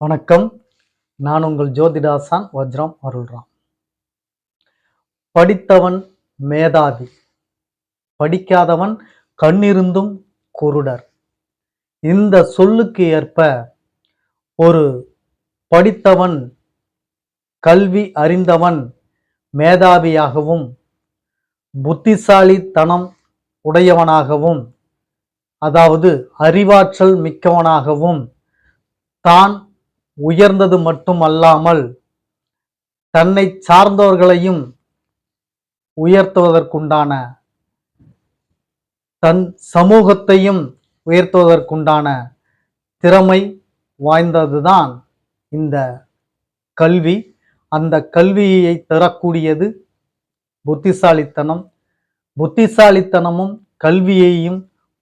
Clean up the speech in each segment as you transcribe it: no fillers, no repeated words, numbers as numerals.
வணக்கம். நான் உங்கள் ஜோதிடாசான் வஜ்ரம் அருள்ராம். படித்தவன் மேதாவி, படிக்காதவன் கண்ணிருந்தும் குருடர். இந்த சொல்லுக்கு ஏற்ப ஒரு படித்தவன், கல்வி அறிந்தவன் மேதாவியாகவும் புத்திசாலித்தனம் உடையவனாகவும், அதாவது அறிவாற்றல் மிக்கவனாகவும், தான் உயர்ந்தது மட்டுமல்லாமல் தன்னை சார்ந்தவர்களையும் உயர்த்துவதற்குண்டான, தன் சமூகத்தையும் உயர்த்துவதற்குண்டான திறமை வாய்ந்ததுதான் இந்த கல்வி. அந்த கல்வியை தரக்கூடியது புத்திசாலித்தனம். புத்திசாலித்தனமும் கல்வியையும்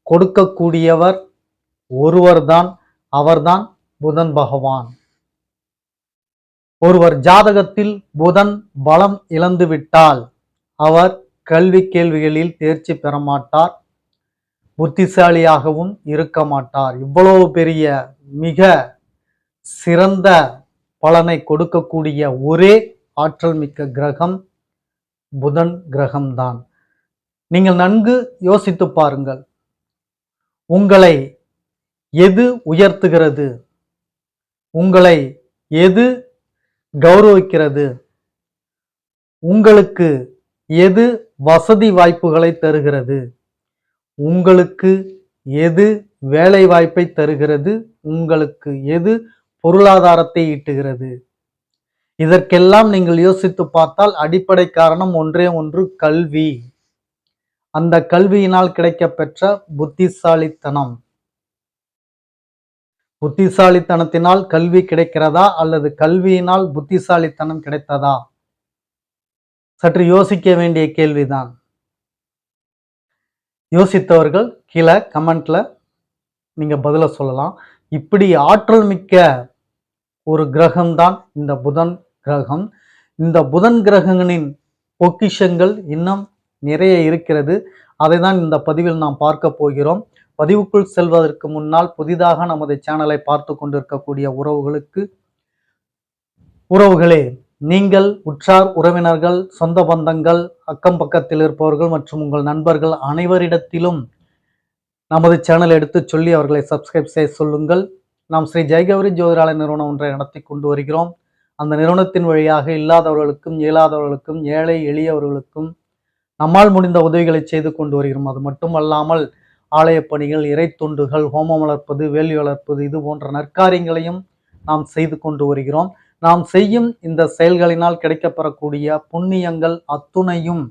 கொடுக்கக்கூடியவர் ஒருவர்தான், அவர்தான் புதன் பகவான். ஒருவர் ஜாதகத்தில் புதன் பலம் இழந்துவிட்டால் அவர் கல்வி கேள்விகளில் தேர்ச்சி பெற மாட்டார், புத்திசாலியாகவும் இருக்க மாட்டார். இவ்வளவு பெரிய மிக சிறந்த பலனை கொடுக்கக்கூடிய ஒரே ஆற்றல் மிக்க கிரகம் புதன் கிரகம்தான். நீங்கள் நன்கு யோசித்து பாருங்கள். உங்களை எது உயர்த்துகிறது? உங்களை எது கௌரவிக்கிறது? உங்களுக்கு எது வசதி வாய்ப்புகளை தருகிறது? உங்களுக்கு எது வேலை வாய்ப்பை தருகிறது? உங்களுக்கு எது பொருளாதாரத்தை ஈட்டுகிறது? இதற்கெல்லாம் நீங்கள் யோசித்து பார்த்தால் அடிப்படை காரணம் ஒன்றே ஒன்று, கல்வி. அந்த கல்வியினால் கிடைக்கப்பெற்ற புத்திசாலித்தனம். புத்திசாலித்தனத்தினால் கல்வி கிடைக்கிறதா அல்லது கல்வியினால் புத்திசாலித்தனம் கிடைத்ததா? சற்று யோசிக்க வேண்டிய கேள்விதான். யோசித்தவர்கள் கீழே கமெண்ட்ல நீங்க பதில சொல்லலாம். இப்படி ஆற்றல் மிக்க ஒரு கிரகம்தான் இந்த புதன் கிரகம். இந்த புதன் கிரகங்களின் பொக்கிஷங்கள் இன்னும் நிறைய இருக்கிறது. அதை தான் இந்த பதிவில் நாம் பார்க்க போகிறோம். பதிவுக்குள் செல்வதற்கு முன்னால் புதிதாக நமது சேனலை பார்த்து கொண்டிருக்கக்கூடிய உறவுகளே, நீங்கள் உற்றார் உறவினர்கள், சொந்த பந்தங்கள், அக்கம் பக்கத்தில் இருப்பவர்கள் மற்றும் உங்கள் நண்பர்கள் அனைவரிடத்திலும் நமது சேனலை எடுத்து சொல்லி அவர்களை சப்ஸ்கிரைப் செய்ய சொல்லுங்கள். நாம் ஸ்ரீ ஜெயகௌரி ஜோதிடாலய நிறுவனம் ஒன்றை நடத்தி கொண்டு வருகிறோம். அந்த நிறுவனத்தின் வழியாக இல்லாதவர்களுக்கும், இயலாதவர்களுக்கும், ஏழை எளியவர்களுக்கும் நம்மால் முடிந்த உதவிகளை செய்து கொண்டு வருகிறோம். அது மட்டுமல்லாமல் ஆலய பணிகள், இறை தொண்டுகள், ஹோமம் வளர்ப்பது, வேலி வளர்ப்பது, இது போன்ற நற்காரியங்களையும் நாம் செய்து கொண்டு வருகிறோம். நாம் செய்யும் இந்த செயல்களினால் கிடைக்கப்பெறக்கூடிய புண்ணியங்கள் அத்துணையும்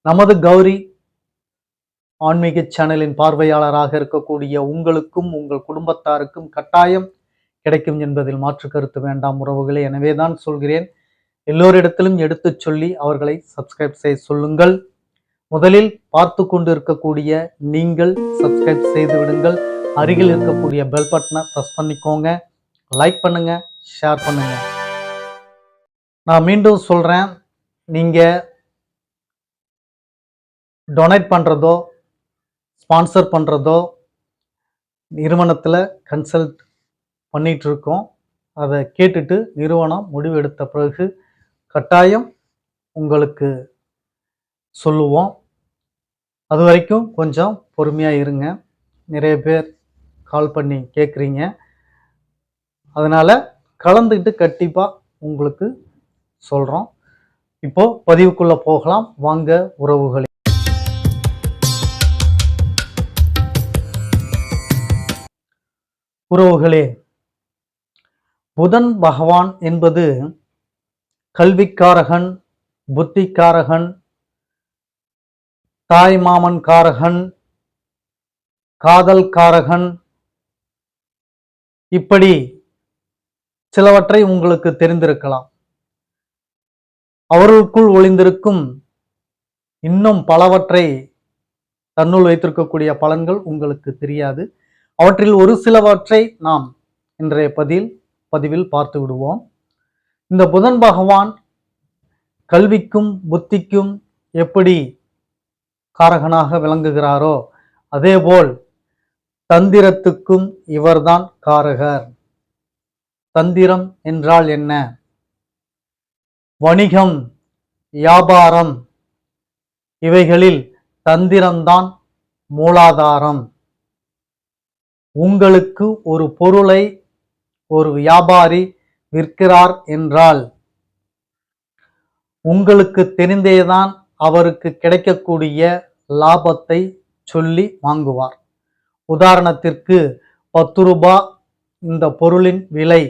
நமது கௌரி ஆன்மீக சேனலின் பார்வையாளராக இருக்கக்கூடிய உங்களுக்கும் உங்கள் குடும்பத்தாருக்கும் கட்டாயம் கிடைக்கும் என்பதில் மாற்று கருத்து வேண்டாம் உறவுகளே. எனவேதான் சொல்கிறேன், எல்லோரிடத்திலும் எடுத்து சொல்லி அவர்களை சப்ஸ்கிரைப் செய்ய சொல்லுங்கள். முதலில் பார்த்து கொண்டு இருக்கக்கூடிய நீங்கள் சப்ஸ்கிரைப் செய்து விடுங்கள். அருகில் இருக்கக்கூடிய பெல் பட்டனை ப்ரெஸ் பண்ணிக்கோங்க. லைக் பண்ணுங்க, ஷேர் பண்ணுங்க. நான் மீண்டும் சொல்றேன், நீங்க டொனேட் பண்றதோ, ஸ்பான்சர் பண்றதோ, நிறுவனத்தில் கன்சல்ட் பண்ணிட்டு இருக்கோம். அதை கேட்டுட்டு நிறுவனம் முடிவெடுத்த பிறகு கட்டாயம் உங்களுக்கு சொல்லுவோம். அது வரைக்கும் கொஞ்சம் பொறுமையாக இருங்க. நிறைய பேர் கால் பண்ணி கேட்குறீங்க. அதனால் கலந்துக்கிட்டு கண்டிப்பாக உங்களுக்கு சொல்கிறோம். இப்போ பதிவுக்குள்ளே போகலாம் வாங்க உறவுகளே. உறவுகளே, புதன் பகவான் என்பது கல்விக்காரகன், புத்திக்காரகன், தாய் மாமன் காரகன், காதல் காரகன், இப்படி சிலவற்றை உங்களுக்கு தெரிந்திருக்கலாம். அவர்களுக்குள் ஒளிந்திருக்கும் இன்னும் பலவற்றை தன்னுள் வைத்திருக்கக்கூடிய பலன்கள் உங்களுக்கு தெரியாது. அவற்றில் ஒரு சிலவற்றை நாம் இன்றைய பதிவில் பார்த்து விடுவோம். இந்த புதன் பகவான் கல்விக்கும் புத்திக்கும் எப்படி காரகனாக விளங்குகிறாரோ அதேபோல் தந்திரத்துக்கும் இவர்தான் காரகர். தந்திரம் என்றால் என்ன? வணிகம், வியாபாரம் இவைகளில் தந்திரம்தான் மூலாதாரம். உங்களுக்கு ஒரு பொருளை ஒரு வியாபாரி விற்கிறார் என்றால் உங்களுக்கு தெரிந்தேதான் அவருக்கு கிடைக்கக்கூடிய லாபத்தை சொல்லி வாங்குவார். உதாரணத்திற்கு 10 ரூபாய் இந்த பொருளின் விலை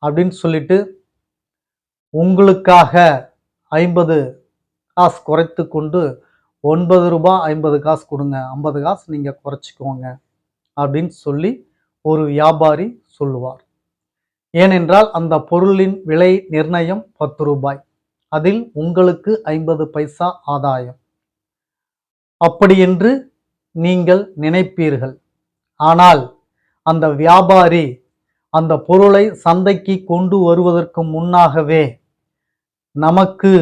அப்படின்னு சொல்லிட்டு உங்களுக்காக 50 காசு குறைத்து கொண்டு 9 ரூபாய் 50 காசு கொடுங்க, 50 காசு நீங்க குறைச்சிக்கோங்க அப்படின்னு சொல்லி ஒரு வியாபாரி சொல்லுவார். ஏனென்றால் அந்த பொருளின் விலை நிர்ணயம் 10 ரூபாய், அதில் உங்களுக்கு 50 பைசா ஆதாயம் அப்படி என்று நீங்கள் நினைப்பீர்கள். ஆனால் அந்த வியாபாரி அந்த பொருளை சந்தைக்கு கொண்டு வருவதற்கு முன்னாகவே நமக்கு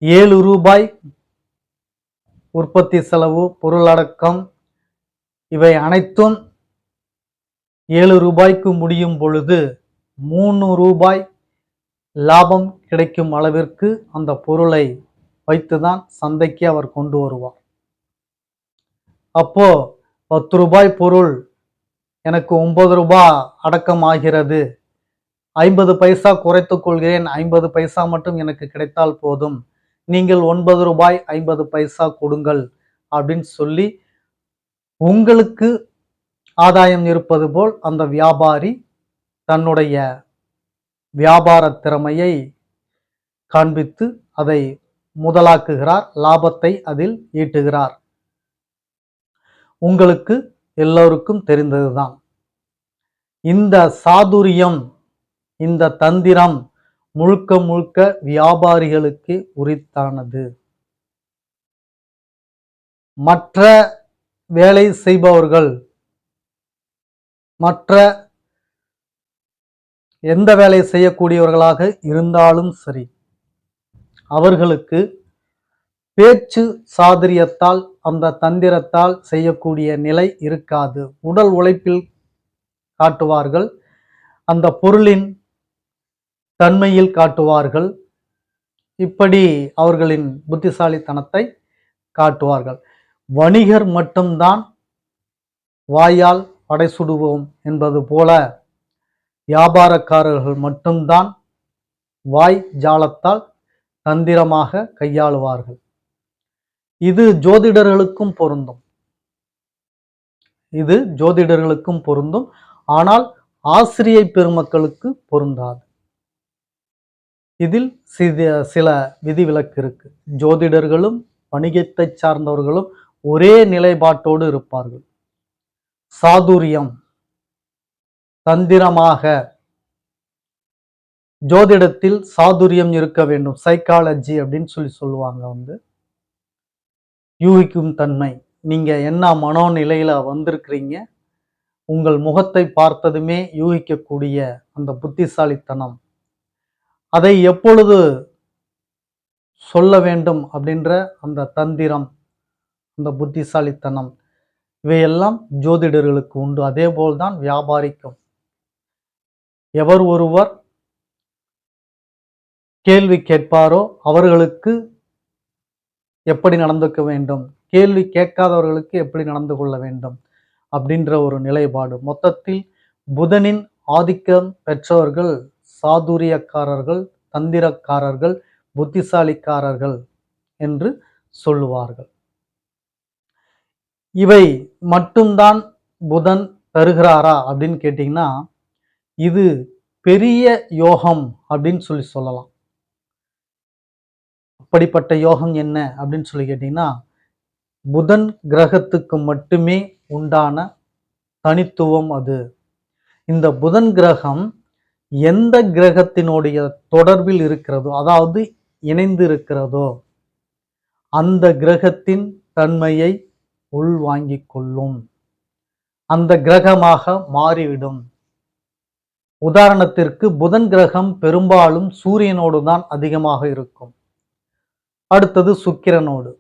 7 ரூபாய் உற்பத்தி செலவு, பொருளடக்கம் இவை அனைத்தும் 7 ரூபாய்க்கு முடியும் பொழுது 3 ரூபாய் லாபம் கிடைக்கும் அளவிற்கு அந்த பொருளை வைத்துதான் சந்தைக்கு அவர் கொண்டு வருவார். அப்போ 10 ரூபாய் பொருள் எனக்கு 9 ரூபாய் அடக்கம் ஆகிறது, 50 பைசா குறைத்துக் கொள்கிறேன், 50 பைசா மட்டும் எனக்கு கிடைத்தால் போதும், நீங்கள் 9 ரூபாய் 50 பைசா கொடுங்கள் அப்படின்னு சொல்லி உங்களுக்கு ஆதாயம் இருப்பது போல் அந்த வியாபாரி தன்னுடைய வியாபார திறமையை காண்பித்து அதை முதலாக்குகிறார், லாபத்தை அதில் ஈட்டுகிறார். உங்களுக்கு எல்லோருக்கும் தெரிந்ததுதான். இந்த சாதுரியம், இந்த தந்திரம் முழுக்க முழுக்க வியாபாரிகளுக்கு உரித்தானது. மற்ற வேலை செய்பவர்கள், மற்ற எந்த வேலை செய்யக்கூடியவர்களாக இருந்தாலும் சரி, அவர்களுக்கு பேச்சு சாதுரியத்தால் அந்த தந்திரத்தால் செய்யக்கூடிய நிலை இருக்காது. உடல் உழைப்பில் காட்டுவார்கள், அந்த பொருளின் தன்மையில் காட்டுவார்கள், இப்படி அவர்களின் புத்திசாலித்தனத்தை காட்டுவார்கள். வணிகர் மட்டும்தான் வாயால் படை சுடுவோம் என்பது போல வியாபாரக்காரர்கள் மட்டும்தான் வாய் ஜாலத்தால் தந்திரமாக கையாளுவார்கள். இது ஜோதிடர்களுக்கும் பொருந்தும், இது ஜோதிடர்களுக்கும் பொருந்தும். ஆனால் ஆசிரியை பெருமக்களுக்கு பொருந்தாது. இதில் சில விதிவிலக்கு இருக்கு. ஜோதிடர்களும் வணிகத்தை சார்ந்தவர்களும் ஒரே நிலைப்பாட்டோடு இருப்பார்கள். சாதுரியம், தந்திரமாக ஜோதிடத்தில் சாதுரியம் இருக்க வேண்டும். சைக்காலஜி அப்படின்னு சொல்லுவாங்க. யூகிக்கும் தன்மை, நீங்க என்ன மனோநிலையில வந்திருக்கிறீங்க, உங்கள் முகத்தை பார்த்ததுமே யூகிக்கக்கூடிய அந்த புத்திசாலித்தனம், அதை எப்பொழுது சொல்ல வேண்டும் அப்படின்ற அந்த தந்திரம், அந்த புத்திசாலித்தனம், இவையெல்லாம் ஜோதிடர்களுக்கு உண்டு. அதே போல்தான் வியாபாரிக்கும். எவர் ஒருவர் கேள்வி கேட்பாரோ அவர்களுக்கு எப்படி நடந்துக்க வேண்டும், கேள்வி கேட்காதவர்களுக்கு எப்படி நடந்து கொள்ள வேண்டும் அப்படின்ற ஒரு நிலைப்பாடு. மொத்தத்தில் புதனின் ஆதிக்கம் பெற்றவர்கள் சாதுரியக்காரர்கள், தந்திரக்காரர்கள், புத்திசாலிக்காரர்கள் என்று சொல்லுவார்கள். இவை மட்டும்தான் புதன் தருகிறாரா அப்படின்னு கேட்டீங்கன்னா, இது பெரிய யோகம் அப்படின்னு சொல்லலாம். அப்படிப்பட்ட யோகம் என்ன அப்படின்னு சொல்லி கேட்டீங்கன்னா, புதன் கிரகத்துக்கு மட்டுமே உண்டான தனித்துவம் அது. இந்த புதன் கிரகம் எந்த கிரகத்தினுடைய தொடர்பில் இருக்கிறதோ, அதாவது இணைந்து இருக்கிறதோ, அந்த கிரகத்தின் தன்மையை உள்வாங்கிக் கொள்ளும், அந்த கிரகமாக மாறிவிடும். உதாரணத்திற்கு புதன் கிரகம் பெரும்பாலும் சூரியனோடு தான் அதிகமாக இருக்கும், அடுத்தது சுக்கிரனோடு.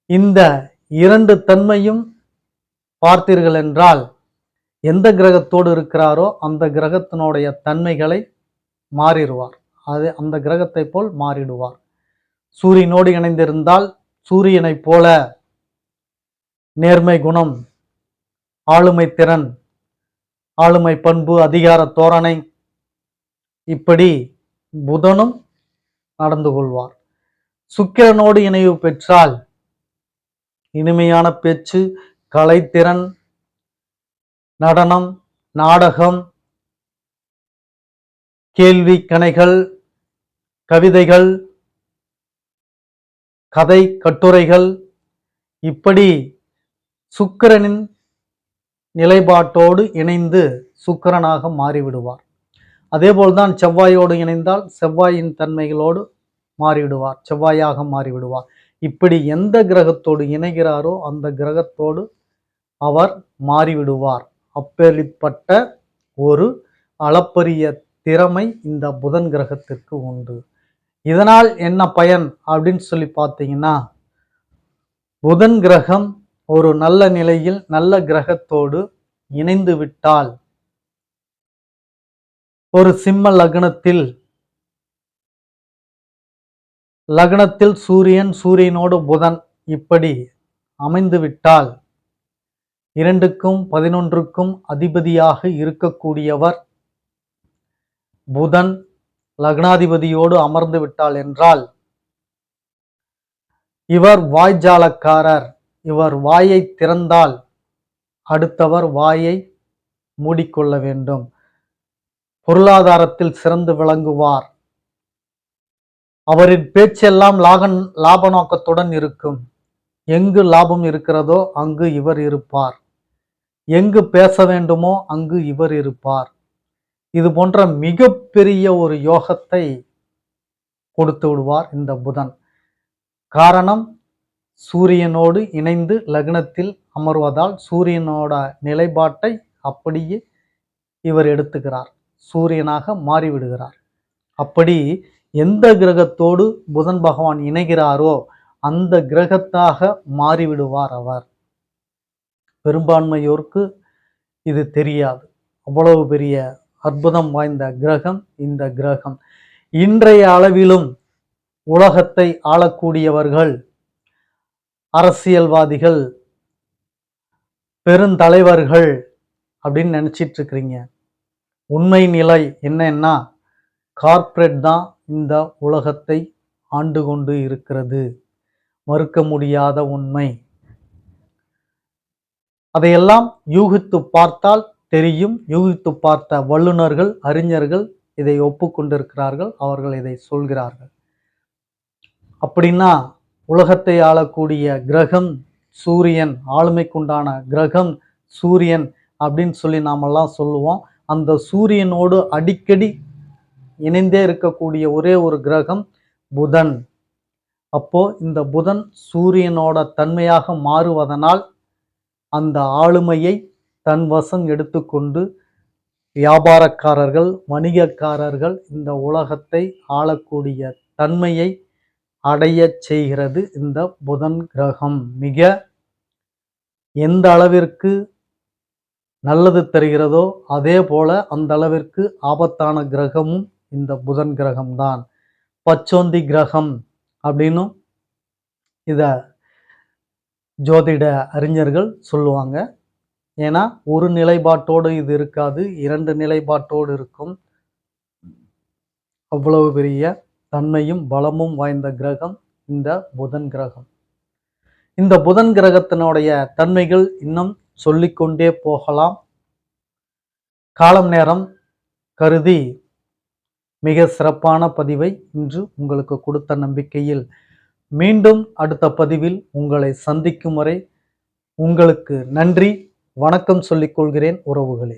இந்த இரண்டு தன்மையும் பார்த்தீர்கள் என்றால் எந்த கிரகத்தோடு இருக்கிறாரோ அந்த கிரகத்தினுடைய தன்மைகளை மாறிடுவார். அது அந்த கிரகத்தை போல் மாறிடுவார். சூரியனோடு இணைந்திருந்தால் சூரியனை போல நேர்மை குணம், ஆளுமை திறன், ஆளுமை பண்பு, அதிகார தோரணை, இப்படி புதனும் நடந்து கொள்வார். சுக்கிரனோடு இணைவு பெற்றால் இனிமையான பேச்சு, கலைத்திறன், நடனம், நாடகம், கேள்வி கணைகள், கவிதைகள், கதை கட்டுரைகள், இப்படி சுக்கிரனின் நிலைப்பாட்டோடு இணைந்து சுக்கிரனாக மாறிவிடுவார். அதேபோல்தான் செவ்வாயோடு இணைந்தால் செவ்வாயின் தன்மைகளோடு மாறிவிடுவார், செவ்வாயாக மாறிவிடுவார். இப்படி எந்த கிரகத்தோடு இணைகிறாரோ அந்த கிரகத்தோடு அவர் மாறிவிடுவார். அப்பேற்பட்ட ஒரு அளப்பரிய திறமை இந்த புதன் கிரகத்திற்கு உண்டு. இதனால் என்ன பயன் அப்படின்னு சொல்லி பார்த்தீங்கன்னா, புதன் கிரகம் ஒரு நல்ல நிலையில் நல்ல கிரகத்தோடு இணைந்து விட்டால், ஒரு சிம்ம லக்னத்தில் சூரியன், சூரியனோடு புதன் இப்படி அமைந்து விட்டால் 2க்கும் 11க்கும் அதிபதியாக இருக்கக்கூடியவர் புதன் லக்னாதிபதியோடு அமர்ந்து விட்டால் என்றால், இவர் வாய்ஜாலக்காரர். இவர் வாயை திறந்தால் அடுத்தவர் வாயை மூடிக்கொள்ள வேண்டும். பொருளாதாரத்தில் சிறந்து விளங்குவார். அவரின் பேச்செல்லாம் லாப நோக்கத்துடன் இருக்கும். எங்கு லாபம் இருக்கிறதோ அங்கு இவர் இருப்பார். எங்கு பேச வேண்டுமோ அங்கு இவர் இருப்பார். இது போன்ற மிகப்பெரிய ஒரு யோகத்தை கொடுத்து விடுவார் இந்த புதன். காரணம், சூரியனோடு இணைந்து லக்னத்தில் அமர்வதால் சூரியனோட நிலைப்பாட்டை அப்படியே இவர் எடுத்துக்கிறார், சூரியனாக மாறிவிடுகிறார். அப்படி எந்த கிரகத்தோடு புதன் பகவான் இணைகிறாரோ அந்த கிரகத்தாக மாறிவிடுவார் அவர். பெரும்பான்மையோருக்கு இது தெரியாது. அவ்வளவு பெரிய அற்புதம் வாய்ந்த கிரகம் இந்த கிரகம். இன்றைய அளவிலும் உலகத்தை ஆளக்கூடியவர்கள், அரசியல்வாதிகள், பெருந்தலைவர்கள் அப்படின்னு நினைச்சிட்டு இருக்கிறீங்க. உண்மை நிலை என்னன்னா, கார்ப்பரேட் தான் இந்த உலகத்தை ஆண்டு கொண்டு இருக்கிறது. மறுக்க முடியாத உண்மை. அதையெல்லாம் யூகித்து பார்த்தால் தெரியும். யூகித்து பார்த்த வல்லுநர்கள், அறிஞர்கள் இதை ஒப்புக்கொண்டிருக்கிறார்கள். அவர்கள் இதை சொல்கிறார்கள். அப்படின்னா உலகத்தை ஆளக்கூடிய கிரகம் சூரியன், ஆளுமைக்குண்டான கிரகம் சூரியன் அப்படின்னு சொல்லி நாமெல்லாம் சொல்லுவோம். அந்த சூரியனோடு அடிக்கடி இணைந்தே இருக்கக்கூடிய ஒரே ஒரு கிரகம் புதன். அப்போ இந்த புதன் சூரியனோட தன்மையாக மாறுவதனால் அந்த ஆளுமையை தன் வசம் எடுத்துக்கொண்டு வியாபாரக்காரர்கள், வணிகக்காரர்கள் இந்த உலகத்தை ஆளக்கூடிய தன்மையை அடைய செய்கிறது இந்த புதன் கிரகம். மிக எந்த அளவிற்கு நல்லது தருகிறதோ அதே போல அந்த அளவிற்கு ஆபத்தான கிரகமும் இந்த புதன் கிரகம்தான். பச்சோந்தி கிரகம் அப்படின்னும் இத ஜோதிட அறிஞர்கள் சொல்லுவாங்க. ஏன்னா ஒரு நிலைப்பாட்டோடு இது இருக்காது, 2 நிலைப்பாட்டோடு இருக்கும். அவ்வளவு பெரிய தன்மையும் பலமும் வாய்ந்த கிரகம் இந்த புதன் கிரகம். இந்த புதன் கிரகத்தினுடைய தன்மைகள் இன்னும் சொல்லிக்கொண்டே போகலாம். காலம் நேரம் கருதி மிக சிறப்பான பதிவை இன்று உங்களுக்கு கொடுத்த நம்பிக்கையில் மீண்டும் அடுத்த பதிவில் உங்களை சந்திக்கும் வரை உங்களுக்கு நன்றி, வணக்கம் சொல்லிக் கொள்கிறேன் உறவுகளே.